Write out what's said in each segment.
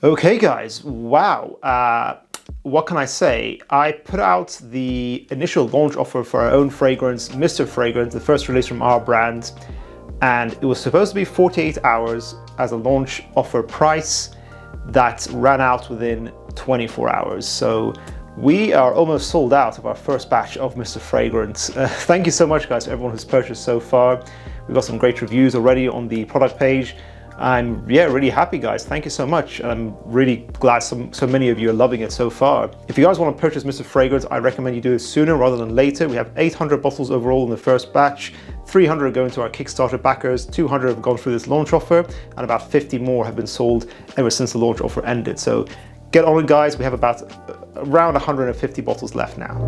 Okay guys, wow, what can I say? I put out the initial launch offer for our own fragrance, Mr. Fragrance, the first release from our brand, and it was supposed to be 48 hours as a launch offer price that ran out within 24 hours. So we are almost sold out of our first batch of Mr. Fragrance. Thank you so much guys for everyone who's purchased so far. We've got some great reviews already on the product page. I'm really happy guys, thank you so much, and I'm really glad so many of you are loving it so far. If you guys want to purchase Mr. Fragrance, I recommend you do it sooner rather than later. We have 800 bottles overall in the first batch, 300 are going to our Kickstarter backers, 200 have gone through this launch offer, and about 50 more have been sold ever since the launch offer ended. So get on it guys, we have around 150 bottles left now.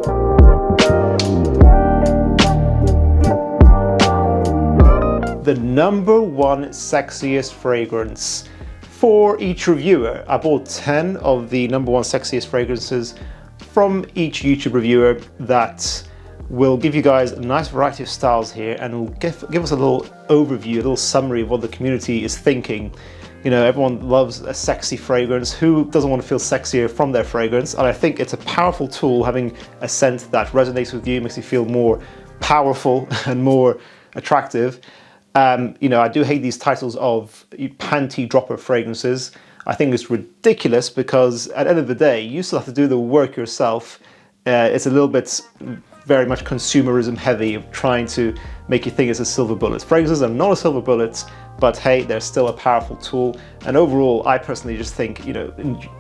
The #1 sexiest fragrance for each reviewer. I bought 10 of the #1 sexiest fragrances from each YouTube reviewer that will give you guys a nice variety of styles here and will give us a little overview, a little summary of what the community is thinking. You know, everyone loves a sexy fragrance. Who doesn't want to feel sexier from their fragrance? And I think it's a powerful tool, having a scent that resonates with you, makes you feel more powerful and more attractive. You know, I do hate these titles of panty dropper fragrances. I think it's ridiculous because at the end of the day, you still have to do the work yourself. It's a little bit very much consumerism heavy of trying to make you think it's a silver bullet. Fragrances are not a silver bullet, but hey, they're still a powerful tool. And overall, I personally just think, you know,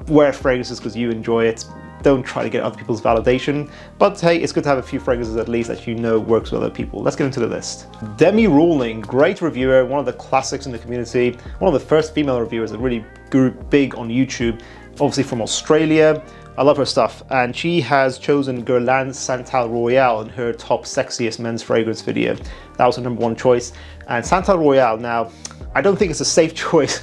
wear fragrances because you enjoy it. Don't try to get other people's validation, but hey, it's good to have a few fragrances at least that you know works with other people. Let's get into the list. Demi Rawling, great reviewer, one of the classics in the community, one of the first female reviewers that really grew big on YouTube, obviously from Australia. I love her stuff, and she has chosen Guerlain Santal Royale in her top sexiest men's fragrance video. That was her #1 choice. And Santal Royale, now, I don't think it's a safe choice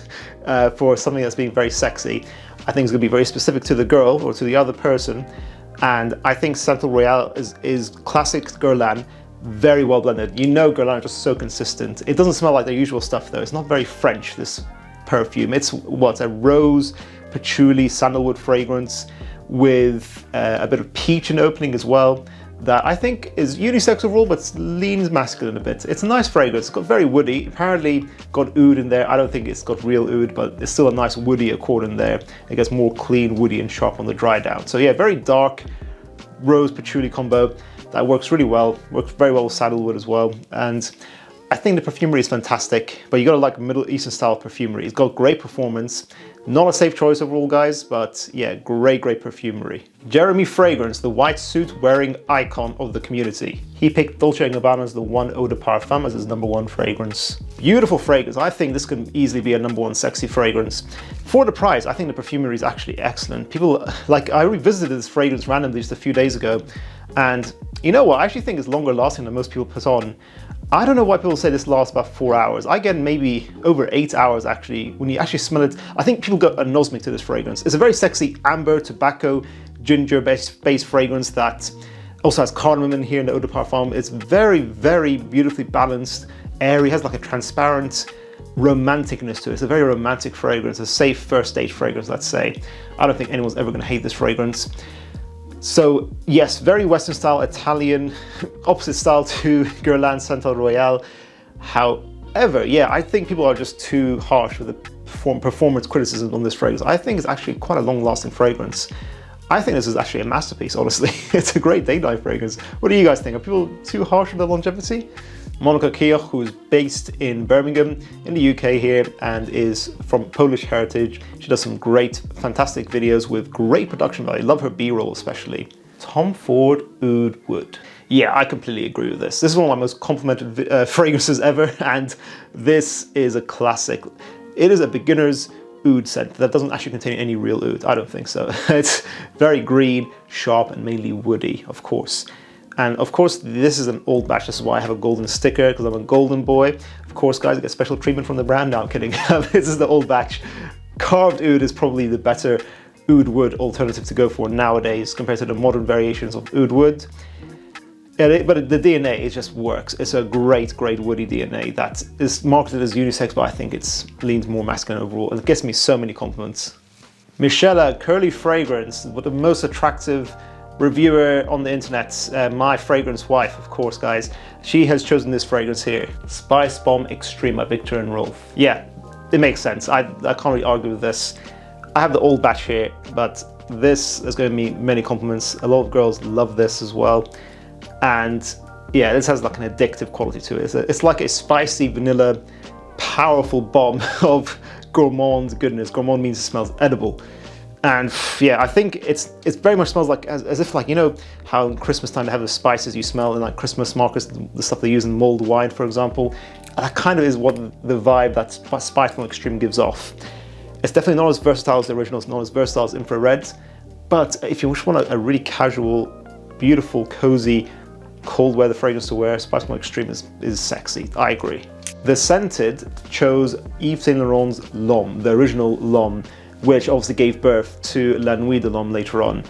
for something that's being very sexy. I think it's going to be very specific to the girl or to the other person, and I think Santal Royale is classic Guerlain, very well blended. You know Guerlain is just so consistent. It doesn't smell like their usual stuff though. It's not very French, this perfume. It's what, a rose, patchouli, sandalwood fragrance with a bit of peach in opening as well, that I think is unisex overall, but leans masculine a bit. It's a nice fragrance. It's got very woody. Apparently got oud in there. I don't think it's got real oud, but it's still a nice woody accord in there. It gets more clean, woody, and sharp on the dry down. So yeah, very dark rose patchouli combo that works really well. Works very well with sandalwood as well. And I think the perfumery is fantastic, but you gotta like Middle Eastern style perfumery. It's got great performance. Not a safe choice overall, guys, but yeah, great perfumery. Jeremy Fragrance, the white suit wearing icon of the community. He picked Dolce & Gabbana's The One Eau de Parfum as his #1 fragrance. Beautiful fragrance. I think this could easily be a #1 sexy fragrance. For the price, I think the perfumery is actually excellent. People, like, I revisited this fragrance randomly just a few days ago, and you know what? I actually think it's longer lasting than most people put on. I don't know why people say this lasts about 4 hours. I get maybe over 8 hours actually when you actually smell it. I think people got anosmic to this fragrance. It's a very sexy amber, tobacco, ginger based fragrance that also has cardamom in here in the Eau de Parfum. It's very beautifully balanced, airy, has like a transparent romanticness to it. It's a very romantic fragrance, a safe first date fragrance, let's say. I don't think anyone's ever gonna hate this fragrance. So yes, very Western style, Italian, opposite style to Guerlain Santal Royale. However, yeah, I think people are just too harsh with the performance criticism on this fragrance. I think it's actually quite a long-lasting fragrance. I think this is actually a masterpiece, honestly. It's a great date night fragrance. What do you guys think? Are people too harsh with the longevity? Monika, Cioch, who is based in Birmingham in the UK here and is from Polish heritage. She does some great, fantastic videos with great production value. Love her B-roll especially. Tom Ford Oud Wood. Yeah, I completely agree with this. This is one of my most complimented fragrances ever, and this is a classic. It is a beginner's oud scent that doesn't actually contain any real oud. I don't think so. It's very green, sharp, and mainly woody, of course. And of course, this is an old batch. This is why I have a golden sticker, because I'm a golden boy. Of course, guys, I get special treatment from the brand. No, I'm kidding. This is the old batch. Carved oud is probably the better oud wood alternative to go for nowadays compared to the modern variations of oud wood. But the DNA, it just works. It's a great woody DNA that is marketed as unisex, but I think it leans more masculine overall. And it gets me so many compliments. Michelle, curly fragrance, with the most attractive reviewer on the internet, my fragrance wife, of course, guys. She has chosen this fragrance here, Spicebomb Extreme by Viktor and Rolf. Yeah, it makes sense. I can't really argue with this. I have the old batch here, but this is going to be many compliments. A lot of girls love this as well. And yeah, this has like an addictive quality to it. It's like a spicy vanilla, powerful bomb of gourmand goodness. Gourmand means it smells edible. And yeah, I think it's very much smells like as if, like, you know how in Christmas time they have the spices you smell in like Christmas markets, the stuff they use in mulled wine, for example. That kind of is what the vibe that Spicebomb Extreme gives off. It's definitely not as versatile as the original, it's not as versatile as Infrared, but if you just want a really casual, beautiful, cozy, cold weather fragrance to wear, Spicebomb Extreme is sexy. I agree. The scented chose Yves Saint Laurent's L'Homme, the original L'Homme, which obviously gave birth to La Nuit de L'Homme later on.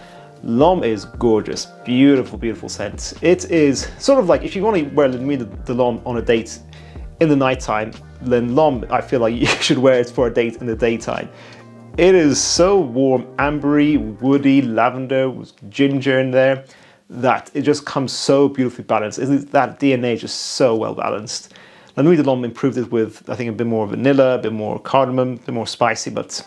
L'Homme is gorgeous, beautiful, beautiful scent. It is sort of like, if you want to wear La Nuit de L'Homme on a date in the nighttime, then L'Homme, I feel like you should wear it for a date in the daytime. It is so warm, ambery, woody, lavender, with ginger in there, that it just comes so beautifully balanced. That DNA is just so well balanced. La Nuit de L'Homme improved it with, I think, a bit more vanilla, a bit more cardamom, a bit more spicy, but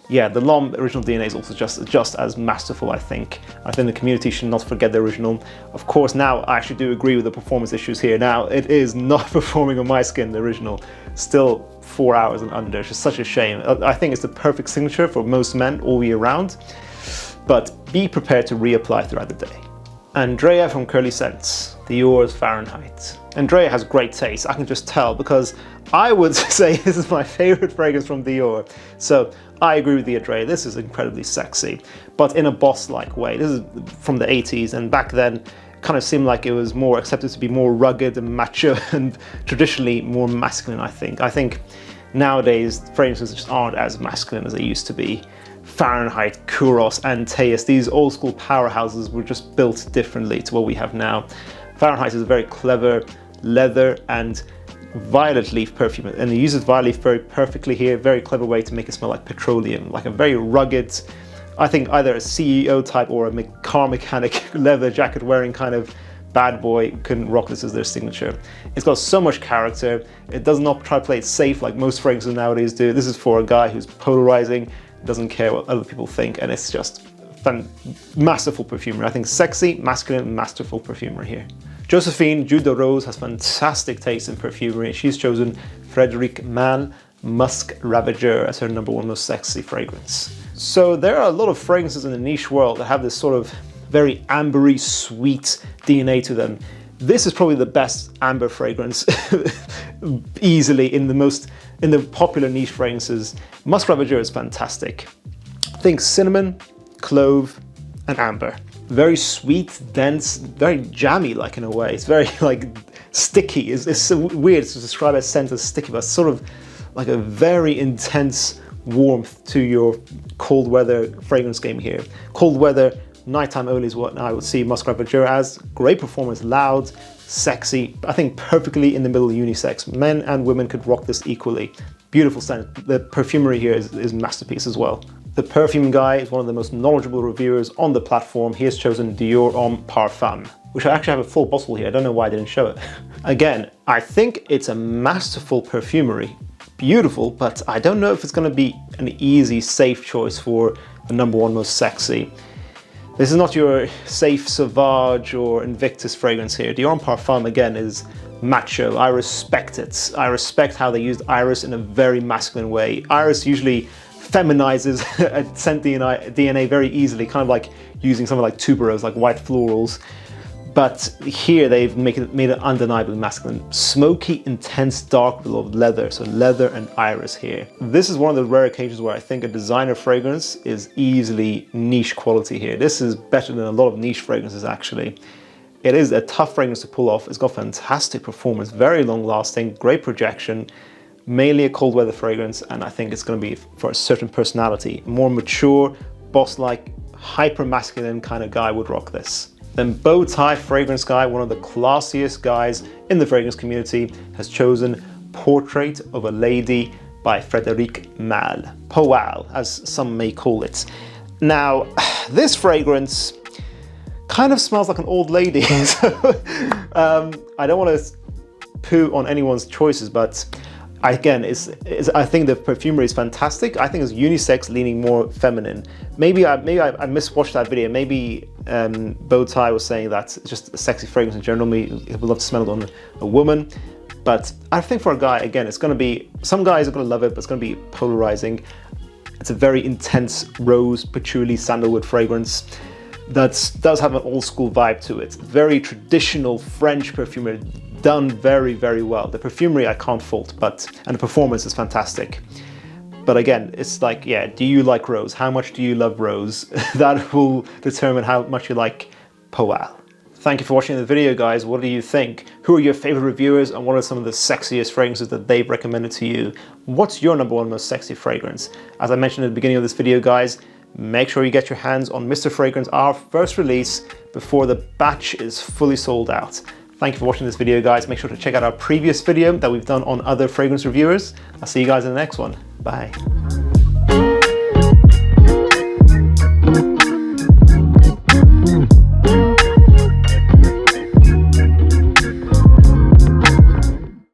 yeah, the L'Homme original DNA is also just as masterful, I think. I think the community should not forget the original. Of course, now I actually do agree with the performance issues here. Now, it is not performing on my skin, the original. Still 4 hours and under, it's just such a shame. I think it's the perfect signature for most men all year round, but be prepared to reapply throughout the day. Andrea from Curly Scents, Dior's Fahrenheit. Andrea has great taste, I can just tell, because I would say this is my favorite fragrance from Dior. So I agree with you, Andrea, this is incredibly sexy, but in a boss-like way. This is from the 80s, and back then it kind of seemed like it was more accepted to be more rugged and macho and traditionally more masculine, I think. I think nowadays fragrances just aren't as masculine as they used to be. Fahrenheit, Kouros, Antaeus, these old school powerhouses were just built differently to what we have now. Fahrenheit is a very clever leather and violet leaf perfume, and it uses violet leaf very perfectly here. Very clever way to make it smell like petroleum, like a very rugged, I think either a CEO type or a car mechanic leather jacket wearing kind of bad boy can rock this as their signature. It's got so much character. It does not try to play it safe like most fragrances nowadays do. This is for a guy who's polarizing, doesn't care what other people think, and it's just masterful perfumery. I think sexy, masculine, masterful perfumery here. Josephine Jude de Rose has fantastic taste in perfumery. She's chosen Frederic Malle Musc Ravageur as her #1 most sexy fragrance. So there are a lot of fragrances in the niche world that have this sort of very ambery, sweet DNA to them. This is probably the best amber fragrance easily in the popular niche fragrances. Musc Ravageur is fantastic. Think cinnamon, clove, and amber. Very sweet, dense, very jammy like in a way. It's very like sticky. It's so weird to describe a scent as sticky, but it's sort of like a very intense warmth to your cold weather fragrance game here. Cold weather, nighttime only is what I would see Musc Ravageur as. Great performance, loud, sexy, I think perfectly in the middle, unisex. Men and women could rock this equally. Beautiful scent. The perfumery here is masterpiece as well. The Perfume guy is one of the most knowledgeable reviewers on the platform. He has chosen Dior Homme Parfum, which I actually have a full bottle here. I don't know why I didn't show it. Again, I think it's a masterful perfumery. Beautiful, but I don't know if it's going to be an easy, safe choice for the #1 most sexy. This is not your safe Sauvage or Invictus fragrance here. Dior Homme Parfum, again, is macho. I respect it. I respect how they used iris in a very masculine way. Iris usually feminizes a scent DNA very easily, kind of like using something like tuberose, like white florals. But here they've made it undeniably masculine. Smoky, intense, dark with a lot of leather, so leather and iris here. This is one of the rare occasions where I think a designer fragrance is easily niche quality here. This is better than a lot of niche fragrances actually. It is a tough fragrance to pull off. It's got fantastic performance, very long lasting, great projection, mainly a cold weather fragrance, and I think it's going to be for a certain personality. A more mature, boss-like, hyper-masculine kind of guy would rock this. Then Bowtie fragrance guy, one of the classiest guys in the fragrance community, has chosen Portrait of a Lady by Frederic Malle, Powal, as some may call it. Now, this fragrance kind of smells like an old lady. So, I don't want to poo on anyone's choices, but again, I think the perfumery is fantastic. I think it's unisex, leaning more feminine. Maybe I miswatched that video. Maybe Bowtie was saying that it's just a sexy fragrance in general. He would love to smell it on a woman. But I think for a guy, again, it's going to be, some guys are going to love it, but it's going to be polarizing. It's a very intense rose, patchouli, sandalwood fragrance that does have an old school vibe to it. Very traditional French perfumery, done very, very well. The perfumery I can't fault, and the performance is fantastic. But again, it's like, yeah, do you like rose? How much do you love rose? That will determine how much you like Powal. Thank you for watching the video, guys. What do you think? Who are your favorite reviewers, and what are some of the sexiest fragrances that they've recommended to you? What's your #1 most sexy fragrance? As I mentioned at the beginning of this video, guys, make sure you get your hands on Mr. Fragrance, our first release, before the batch is fully sold out. Thank you for watching this video, guys. Make sure to check out our previous video that we've done on other fragrance reviewers. I'll see you guys in the next one. Bye.